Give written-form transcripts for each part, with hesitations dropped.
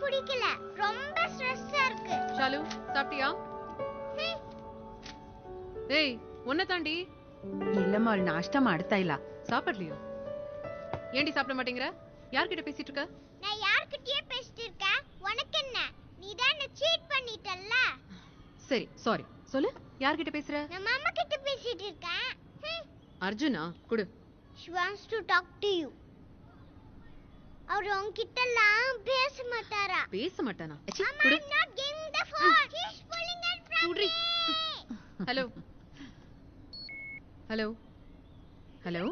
பிடிக்கல. ரொம்ப ஸ்ட்ரெஸ்ஸா இருக்கு. ஷாலு சாப்பிட்டியா? ஏய் உன்னை தாண்டி. இல்லம்மா நாஷ்டா ಮಾಡ್ತಾ ಇಲ್ಲ. சாப்பிடலையோ? ஏண்டி சாப்பிட மாட்டேங்கிற? யார்கிட்ட பேசிட்டு இருக்க? நான் யார்கிட்டயே பேசிட்டு இருக்கேன். உனக்கு என்ன? நீ தான் என்ன சீட் பண்ணிட்டல்ல. சரி சாரி. சொல்லு, யார்கிட்ட பேசுற? நான் மாமா கிட்ட பேசிட்டு இருக்கேன். அர்ஜுனா குடு. She wants to talk to you. அவர் உன்கிட்டலாம் பேச மாட்டாரா? பேச மாட்டானா? குடு. I'm not giving the phone. He's pulling it from me. Hello hello hello.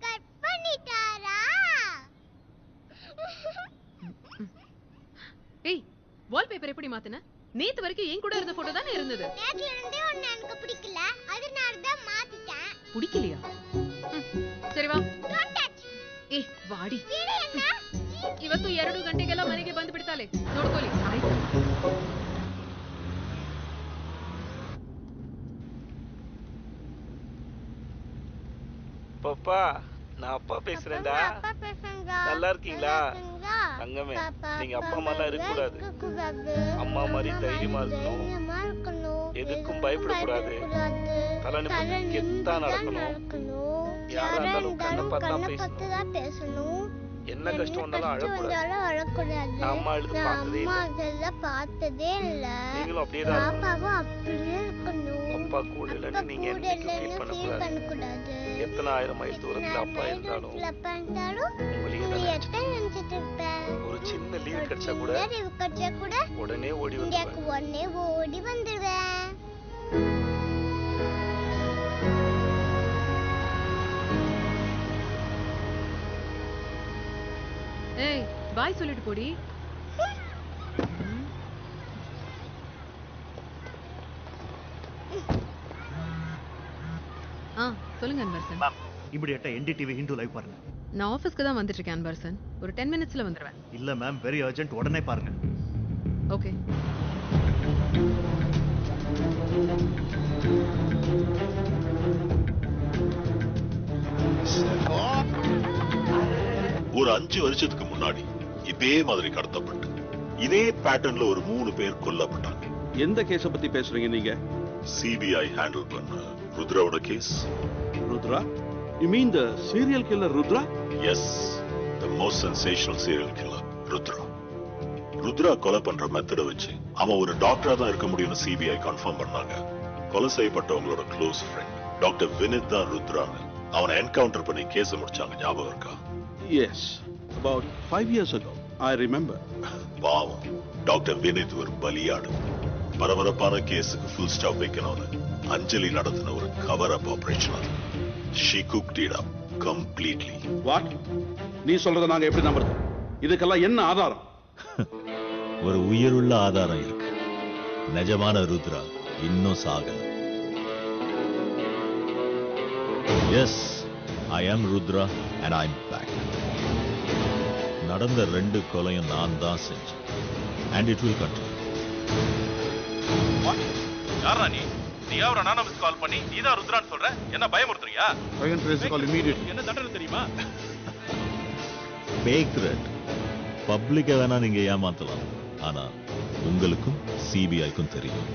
Cut பண்ணிட்டாரா? ஏய் வால்பேப்பர் எப்படி மாத்துன? நேத்து வரைக்கும் ஏன் கூட இருந்த போட்டோ தானே இருந்தது. நேத்துல இருந்தே ஒன்னு எனக்கு பிடிக்கல. அதனால தான் மாத்திட்டேன். பிடிக்கலையா? ಸರಿ ವಾ. Don't touch. ಏ ವಾಡಿ. ಏನು? ಇವತ್ತು 2 ಗಂಟೆಗೆಲ್ಲ ಮನೆಗೆ ಬಂದು ಬಿಡ್ತಾಳೆ. ನೋಡ್ಕೊಳ್ಳಿ. ಆಯ್ತು. பாப்பா, நான் அப்பா பேசுறேன்டா. அப்பா பேசுங்க. நல்லா இருக்கீங்களா? தங்கமே, நீங்க அப்பா அம்மாலாம் இருக்க கூடாது. அம்மா மாதிரி தைரியமா இருக்கணும். எதுக்கும் பயப்படக்கூடாது. தலை நிமிர்ந்து கெத்தா நடக்கணும். யாரா இருந்தாலும் கண்ணை பார்த்து தான் பேசணும். என்ன கஷ்டம் வந்தாலும் அழக்கூடாது. நான் அம்மா அழுது பார்த்ததே இல்ல. நீங்களும் அப்படியே தான் இருக்கணும். அப்பா கூட இல்லைன்னு நீங்க என்னைக்கும் ஃபீல் பண்ணக்கூடாது. எத்தனை ஆயிரம் மைல் தூரத்துல அப்பா இருந்தாலும் ஒரு சின்ன லீவ் கிடைச்சா கூட உடனே ஓடி வந்துடுவேன். ஏய் பாய் சொல்லிட்டு போடி. சொல்லுங்க அன்பரசன். மேம் இமிடியேட்டா என்டிடிவி ஹிந்து லைவ் பாருங்க. நான் ஆபீஸ்க்கு தான் வந்துட்டு இருக்கேன் அன்பரசன். ஒரு 10 மினிட்ஸ்ல வந்துடுவேன். இல்ல மேம் வெரி அர்ஜென்ட், உடனே பாருங்க. ஓகே. ஒரு 5 வருஷத்துக்கு முன்னாடி இதே மாதிரி கடத்தப்பட்டு இதே பேட்டர்ன்ல ஒரு 3 பேர் கொல்லப்பட்டாங்க. எந்த கேஸ பத்தி பேசுறீங்க நீங்க? சிபிஐ ஹேண்டில் பண்ண ருத்ராவோட case. Rudra? You mean the serial killer Rudra? Yes, the most sensational serial killer Rudra. Rudra கொலை பண்ற மெத்தட வச்சு அவன் ஒரு டாக்டரா தான் இருக்க முடியும்னு சிபிஐ கன்ஃபார்ம் பண்ணாங்க. கொலை செய்யப்பட்டவங்களோட க்ளோஸ் ஃப்ரெண்ட் டாக்டர் வினித் தான் ருத்ரான்னு அவனை என்கவுண்டர் பண்ணி கேஸ் முடிச்சாங்க. ஞாபகம் இருக்கா? Yes, about 5 years ago. I remember. பாவம், டாக்டர் வினித் ஒரு பலியாடு. பரபரப்பான கேஸுக்கு ஃபுல் ஸ்டாப் வைக்கணும்னு அஞ்சலி நடத்தின ஒரு கவர் அப் ஆபரேஷன் அது. She cooked it up completely. What? நீ சொல்றத நாங்க எப்படி நம்புறது? இதுக்கெல்லாம் என்ன ஆதாரம்? ஒரு உயிருள்ள ஆதாரம் இருக்கு. நிஜமான ருத்ரா இன்னும் சாகல. Yes, I am Rudra and I'm back. நடந்த 2 கொலையும் நான் தான் செஞ்சேன். And it will continue. What? யாரா நீ? நீ அவர அனானமஸ் கால் பண்ணி நீதான் ருத்ரான்னு சொல்ற? என்ன பயமுறுத்துறியா? I can trace the call immediately. என்ன தண்டனை தெரியுமா? பேக்ரெட் பப்ளிக்க வேணா நீங்க ஏமாத்தலாம். ஆனா உங்களுக்கும் சிபிஐக்கும் தெரியும்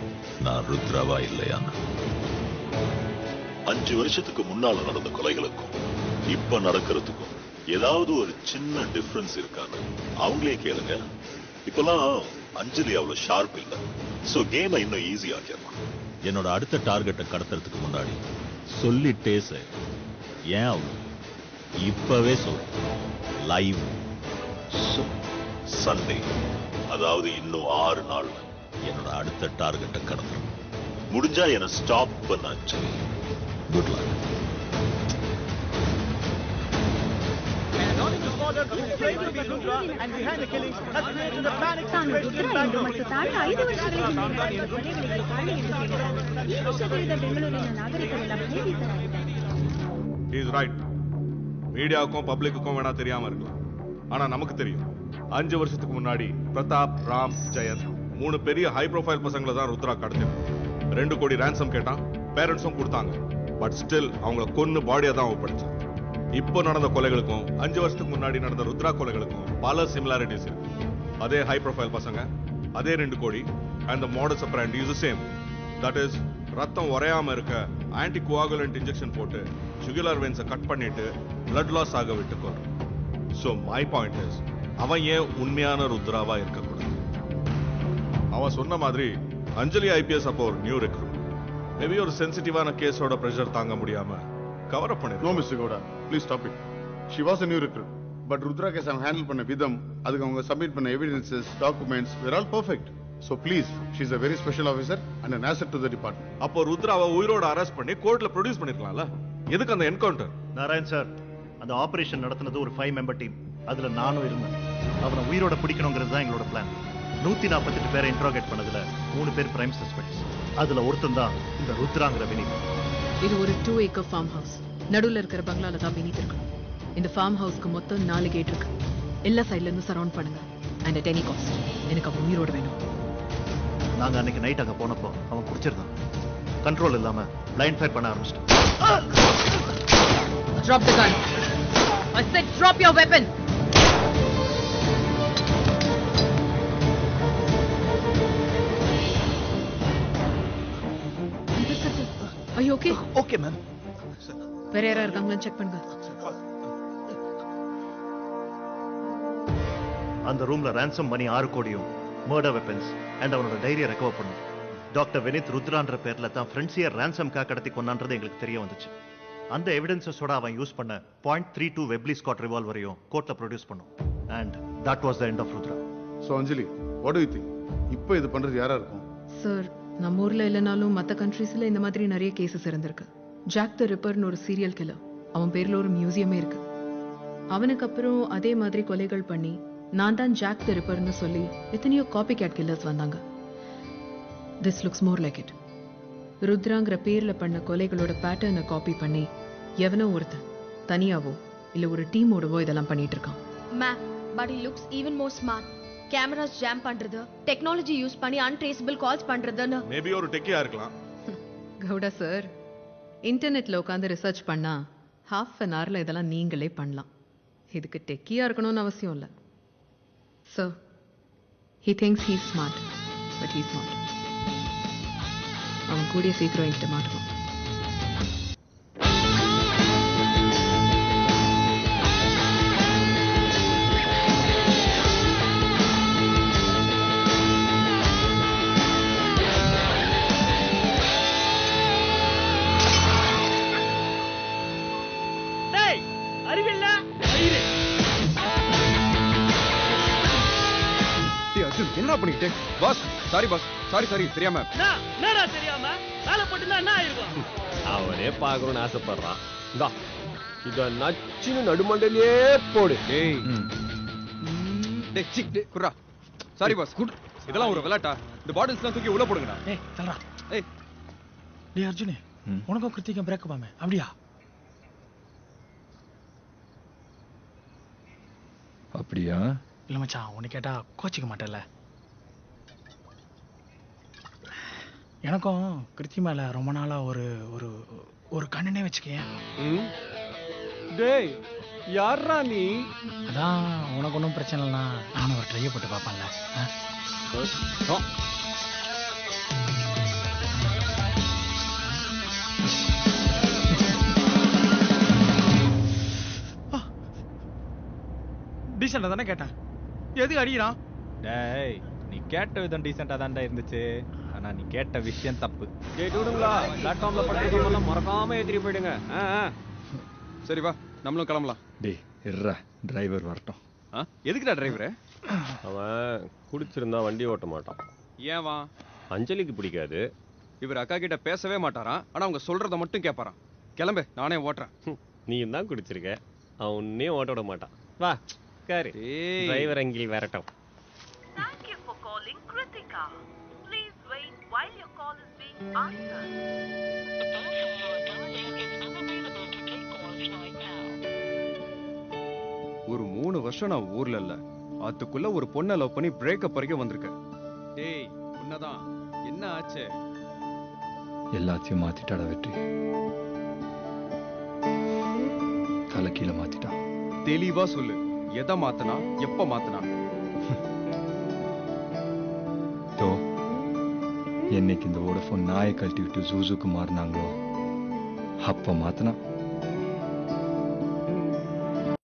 நான் ருத்ராவா இல்லையான்னு. 5 வருஷத்துக்கு முன்னால நடந்த கொலைகளுக்கும் இப்ப நடக்கிறதுக்கும் ஏதாவது ஒரு சின்ன டிஃபரன்ஸ் இருக்கான்னு அவங்களே கேளுங்க. இப்பெல்லாம் அஞ்சலி அவ்வளவு ஷார்ப் இல்ல. சோ கேமை இன்னும் ஈஸி ஆக்கிடலாம். என்னோட அடுத்த டார்கெட்டை கடத்துறதுக்கு முன்னாடி சொல்லிட்டே சார். ஏன் அவ்வளவு? இப்பவே சொல்றேன். லைவ் சண்டே, அதாவது இன்னும் 6 நாள்ல என்னோட அடுத்த டார்கெட்டை கடத்துறேன். முடிஞ்சா என்ன ஸ்டாப் பண்ண அஞ்சலி. Good luck. மீடியாவுக்கும் பப்ளிக்குக்கும் வேணா தெரியாம இருக்கலாம். ஆனா நமக்கு தெரியும். 5 வருஷத்துக்கு முன்னாடி பிரதாப், ராம், ஜெயந்த் 3 பெரிய ஹை ப்ரொஃபைல் பசங்களை தான் ருத்ரா கடத்தினான். 2 கோடி ரான்சம் கேட்டான். பேரண்ட்ஸும் கொடுத்தாங்க. பட் ஸ்டில் அவங்கள கொன்னு பாடியா தான் ஒப்படைச்சான். இப்போ நடந்த கொலைகளுக்கும் 5 வருஷத்துக்கு முன்னாடி நடந்த ருத்ரா கொலைகளுக்கும் பல சிமிலாரிட்டிஸ் இருக்கு. அதே ஹை ப்ரொஃபைல் பசங்க, அதே 2 கோடி. And the modus operandi is the same. That is, ரத்தம் உறையாம இருக்க ஆன்டி கோஆகுலன்ட் இன்ஜெக்ஷன் போட்டு ஜுகுலர் வெயின்ஸை கட் பண்ணிட்டு பிளட் லாஸ் ஆக விட்டு கொள்றான். So my point is, அவன் ஏன் உண்மையான ருத்ராவா இருக்கக்கூடாது? அவன் சொன்ன மாதிரி அஞ்சலி ஐபிஎஸ் அப்போ ஒரு நியூ ரெக்ரூட். மேபி ஒரு சென்சிட்டிவான கேஸோட பிரஷர் தாங்க முடியாம கவர் அப் பண்ணிருக்கோம். No mister Gowda, please stop it. She was a new recruit. But Rudra case அவன் ஹேண்டில் பண்ண விதம், அதுக்கு அவங்க சப்மிட் பண்ண evidences, documents were all perfect. So please, she is a very special officer and an asset to the department. அப்போ ருத்ராவை உயிரோட arrest பண்ணி கோர்ட்ல ப்ரொடியூஸ் பண்ணிருக்கலாம்ல. எதுக்கு அந்த என்கவுண்டர்? நாராயண் சார், அந்த ஆபரேஷன் நடத்துனது ஒரு 5 மெம்பர் டீம். அதுல நானும் இருந்தேன். அவனை உயிரோட பிடிக்கணுங்கிறது தான் எங்களோட பிளான். 148 பேரை இன்ட்ரோகேட் பண்ணதுல 3 பேர் பிரைம் சஸ்பெக்ட்ஸ். அதுல ஒருத்தன் தான் இந்த ருத்ராங்கிற வினீத். இது ஒரு 2 ஏக்கர் ஃபார்ம் ஹவுஸ். நடுவுல இருக்கிற பங்களால தான் வினீத் இருக்கணும். இந்த ஃபார்ம் ஹவுஸ்க்கு மொத்தம் 4 கேட் இருக்கு. எல்லா சைடுல இருந்து சரவுண்ட் பண்ணுங்க. அண்ட் அட் எனி காஸ்ட் எனக்கு அவன் உயிரோட வேணும். நாங்க அன்னைக்கு நைட் அங்க போனப்போ அவன் குடிச்சிருந்தான். கண்ட்ரோல் இல்லாம பிளைண்ட் ஃபயர் பண்ண ஆரம்பிச்சிட்டான். Drop the gun. I said drop your weapon. Are you okay? Okay ma'am. வேற யாரா இருக்காங்களான்னு செக் பண்ணுங்க. அந்த ரூம்ல ransom மணி 6 கோடியும் மர்டர் வெப்பன்ஸ் அண்ட் அவனோட டைரியை ரெக்கவர் பண்ணும். டாக்டர் வினித் ருத்ரான்ற பேர்ல தான் ஃப்ரெண்ட்ஸியை ransom-க்காக கடத்தி கொன்னான்றது எங்களுக்கு தெரிய வந்துச்சு. அந்த எவிடன்ஸஸோட அவன் யூஸ் பண்ண .32 வெப்லி ஸ்காட் ரிவால்வரையும் கோர்ட்ல ப்ரொடியூஸ் பண்ணும். And that was the end of Rudra. So Anjali, what do you think? இப்போ இது பண்றது யாரா இருக்கும்? சார், நம்ம ஊர்ல இல்லைனாலும் மற்ற கண்ட்ரீஸ்ல இந்த மாதிரி நிறைய கேசஸ் இருந்திருக்கு. ஜாக் த ரிப்பர்னு ஒரு சீரியல் கில்லர். அவன் பேர்ல ஒரு மியூசியமே இருக்கு. அவனுக்கு அப்புறம் அதே மாதிரி கொலைகள் பண்ணி நான் தான் ஜாக் த ரிப்பர்னு சொல்லி எத்தனையோ காப்பி கேட் கில்லர்ஸ் வந்தாங்க. This looks more like it. ருத்ராங்கிற பேர்ல பண்ண கொலைகளோட பேட்டர்னை காப்பி பண்ணி எவனோ ஒருத்தன் தனியாவோ இல்ல ஒரு டீமோடவோ இதெல்லாம் பண்ணிட்டு இருக்கான். Ma'am, but he looks even more smart. Cameras jam பண்றது, டெக்னாலஜி யூஸ் பண்ணி அன்ட்ரேசபிள் கால்ஸ் பண்றதுன்னு. மேபி ஒரு டெக்கியா இருக்கலாம். கவுடா சார், இன்டர்நெட்ல உட்காந்து ரிசர்ச் பண்ணா half an hourல இதெல்லாம் நீங்களே பண்ணலாம். இதுக்கு டெக்கியா இருக்கணும்னு அவசியம் இல்லை. So, he thinks he's smart, but he's not. அவன் கூடிய சீக்கிரம் என்கிட்ட மாட்டுவான். என்ன பண்ணிட்டே பாஸ்? சாரி பாஸ், சாரி தெரியாம. என்னடா தெரியாம? வேலை போட்டுனா என்ன ஆயிருக்கும்? அவனே பார்க்கணும்னு ஆசைப்படுறான். இந்தா இத நச்சின்னு நடுமண்டலே போடு. டேய் டேய் சி டேய் குறா. Sorry boss, good. இதெல்லாம் ஒரு விளையாட்டா? இந்த பாட்டில்ஸ்லாம் தூக்கி உள்ள போடுங்கடா. ஏய் தல்றா. ஏய் டேய் அர்ஜுனே, உனக்கும் கிருத்திக்கும் பிரேக்கப் ஆமே. அப்படியா? அப்படியா? இல்ல மச்சான், உன்னை கேட்டா கோச்சிக்க மாட்டேல்ல. எனக்கும் கிருத்தி மேல ரொம்ப நாளா ஒரு ஒரு ஒரு கண்ணனே வச்சுக்கேன். டேய் யாரா நீ? அதான் உனக்கு ஒன்றும் பிரச்சனை இல்லைனா நானும் ஒரு ட்ரையை போட்டு பார்ப்பேன்ல. டீசெண்டா தானே கேட்டேன், எது அடிக்கிறான்? டேய் நீ கேட்ட விதம் டீசெண்டா தான்டா இருந்துச்சு, ஆனா நீ கேட்ட விஷயம் தப்பு. கேட்டு விடுங்களா? பிளாட்ஃபார்ம்ல படுத்துறவங்க மறக்காம ஏத்திரி போயிடுங்க. சரி வா, நம்மளும் கிளம்பலாம். டேய் இருடா, டிரைவர் வரட்டும். எதுக்குடா டிரைவர்? அவன் குடிச்சிருந்தா வண்டி ஓட்ட மாட்டான். ஏன் வா? அஞ்சலிக்கு பிடிக்காது. இவர் அக்கா கிட்ட பேசவே மாட்டாராம், ஆனா அவங்க சொல்றத மட்டும் கேட்பாராம். கிளம்பு, நானே ஓட்டுறேன். நீ தான் குடிச்சிருக்க, அவன் உன்னே ஓட்ட விட மாட்டான். வா காரு, டிரைவர் அங்கில் வரட்டும். Thank you for calling Kritika. Please wait while your call is being answered. The person you are dialing is unavailable to take calls right now. ஒரு 3 வருஷம் நான் ஊர்ல இல்ல, அதுக்குள்ள ஒரு பொண்ணை லவ் பண்ணி பிரேக்கப் வரைக்கும் வந்திருக்கேன். டேய் உன்னதான் என்ன ஆச்சு? எல்லாத்தையும் மாத்திட்டாடா வெற்றி, தலை கீழே மாத்திட்டான். தெளிவா சொல்லு, எதை மாத்தனா, எப்ப மாத்தனா? தோ என்னைக்கு இந்த வோடஃபோன் நாயை கழட்டி விட்டு ஜூஸுக்கு மாறினாங்களோ அப்போ மாத்தினா